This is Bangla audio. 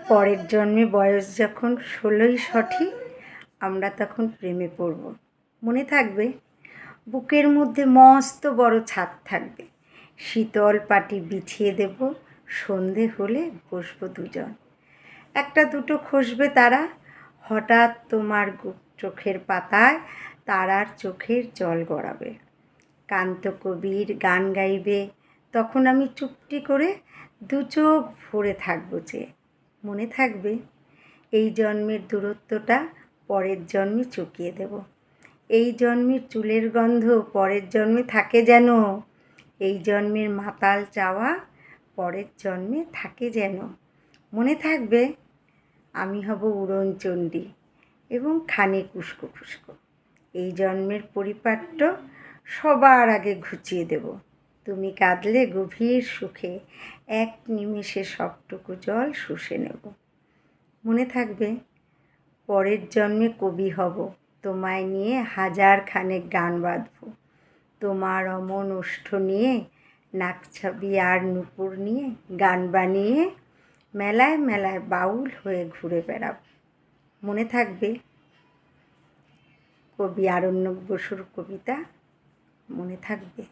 পরের জন্মে বয়স যখন 16ই সঠিক, আমরা তখন প্রেমে পড়ব। মনে থাকবে, বুকের মধ্যে মস্ত বড় ছাদ থাকবে, শীতল পাটি বিছিয়ে দেব, সন্ধে হলে বসবো দুজন। একটা দুটো খসবে তারা, হঠাৎ তোমার চোখের পাতায় তারার চোখের জল গড়াবে। কান্তকবির গান গাইবে, তখন আমি চুপটি করে দু চোখ ভরে থাকবো চেয়ে। মনে থাকবে, এই জন্মের দূরত্বটা পরের জন্মে চুকিয়ে দেব। এই জন্মের চুলের গন্ধ পরের জন্মে থাকে যেন, এই জন্মের মাতাল চাওয়া পরের জন্মে থাকে যেন। মনে থাকবে, আমি হব উড়নচণ্ডী এবং খানিক উস্কো খুস্কো। এই জন্মের পরিপাট্য সবার আগে ঘুচিয়ে দেব। তুমি কাঁদলে গভীর সুখে এক নিমেষে সবটুকু জল শুষে নেব। মনে থাকবে, পরের জন্মে কবি হব, তোমায় নিয়ে হাজার খানেক গান বাঁধব। তোমার অমন ওষ্ঠ নিয়ে, নাকছাবি আর নূপুর নিয়ে গান বানিয়ে মেলায় মেলায় বাউল হয়ে ঘুরে বেড়াব। মনে থাকবে, কবি আরণ্যক বসুর কবিতা। মনে থাকবে।